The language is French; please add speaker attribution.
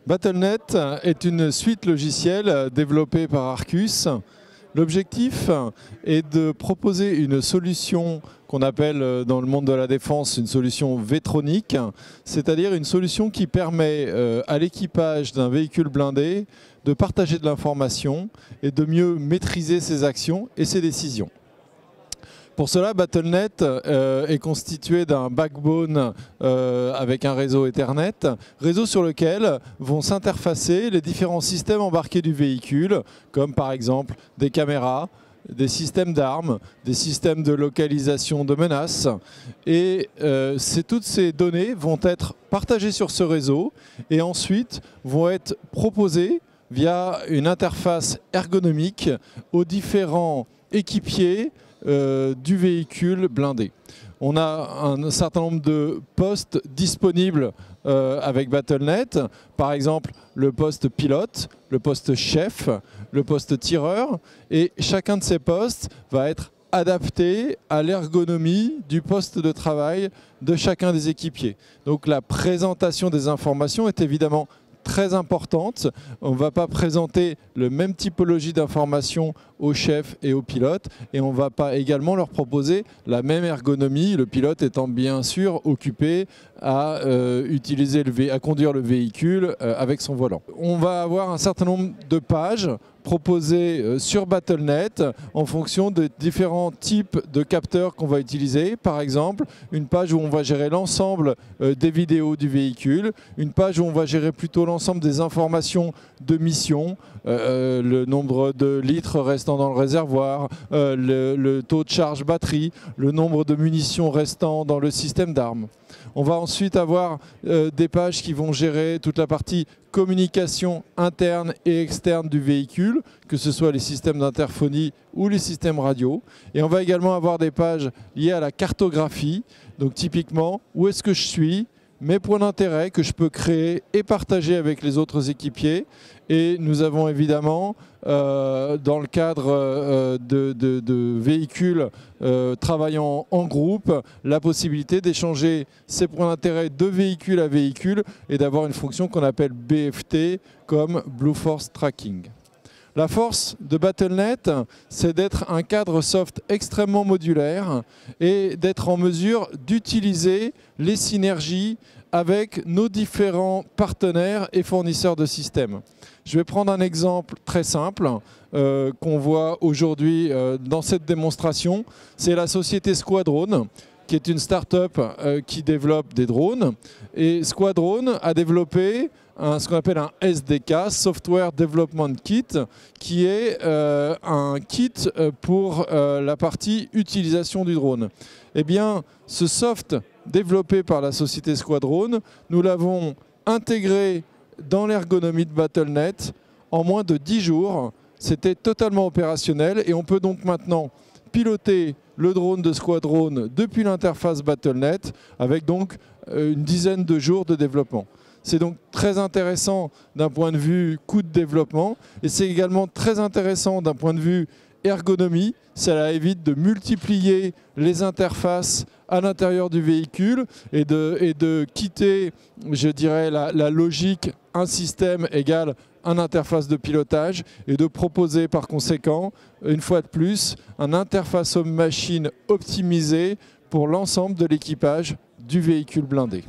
Speaker 1: Battle.net est une suite logicielle développée par Arcus. L'objectif est de proposer une solution qu'on appelle dans le monde de la défense une solution vétronique, c'est-à-dire une solution qui permet à l'équipage d'un véhicule blindé de partager de l'information et de mieux maîtriser ses actions et ses décisions. Pour cela, Battle.net est constitué d'un backbone avec un réseau Ethernet, réseau sur lequel vont s'interfacer les différents systèmes embarqués du véhicule, comme par exemple des caméras, des systèmes d'armes, des systèmes de localisation de menaces. Et toutes ces données vont être partagées sur ce réseau et ensuite vont être proposées via une interface ergonomique aux différents équipiers du véhicule blindé. On a un certain nombre de postes disponibles avec Battle.net, par exemple le poste pilote, le poste chef, le poste tireur, et chacun de ces postes va être adapté à l'ergonomie du poste de travail de chacun des équipiers. Donc la présentation des informations est évidemment très importante. On ne va pas présenter le même typologie d'informations aux chefs et aux pilotes et on ne va pas également leur proposer la même ergonomie, le pilote étant bien sûr occupé à conduire le véhicule avec son volant. On va avoir un certain nombre de pages proposées sur Battle.net en fonction de différents types de capteurs qu'on va utiliser. Par exemple, une page où on va gérer l'ensemble des vidéos du véhicule, une page où on va gérer plutôt l'ensemble des informations de mission, le nombre de litres restant dans le réservoir, le taux de charge batterie, le nombre de munitions restant dans le système d'armes. On va ensuite avoir des pages qui vont gérer toute la partie communication interne et externe du véhicule, que ce soit les systèmes d'interphonie ou les systèmes radio. Et on va également avoir des pages liées à la cartographie, donc typiquement où est-ce que je suis, mes points d'intérêt que je peux créer et partager avec les autres équipiers. Et nous avons évidemment, dans le cadre de véhicules travaillant en groupe, la possibilité d'échanger ces points d'intérêt de véhicule à véhicule et d'avoir une fonction qu'on appelle BFT comme Blue Force Tracking. La force de Battle.net, c'est d'être un cadre soft extrêmement modulaire et d'être en mesure d'utiliser les synergies avec nos différents partenaires et fournisseurs de systèmes. Je vais prendre un exemple très simple qu'on voit aujourd'hui dans cette démonstration. C'est la société Squadron, qui est une start-up qui développe des drones. Et Squadron a développé ce qu'on appelle un SDK, Software Development Kit, qui est un kit pour la partie utilisation du drone. Eh bien, ce soft développé par la société Squadron, nous l'avons intégré dans l'ergonomie de Battle.net en moins de 10 jours. C'était totalement opérationnel et on peut donc maintenant piloter le drone de Squadron depuis l'interface Battle.net avec donc une dizaine de jours de développement. C'est donc très intéressant d'un point de vue coût de développement et c'est également très intéressant d'un point de vue ergonomie. Cela évite de multiplier les interfaces à l'intérieur du véhicule et de quitter, je dirais, la logique un système égale une interface de pilotage et de proposer par conséquent, une fois de plus, une interface homme-machine optimisée pour l'ensemble de l'équipage du véhicule blindé.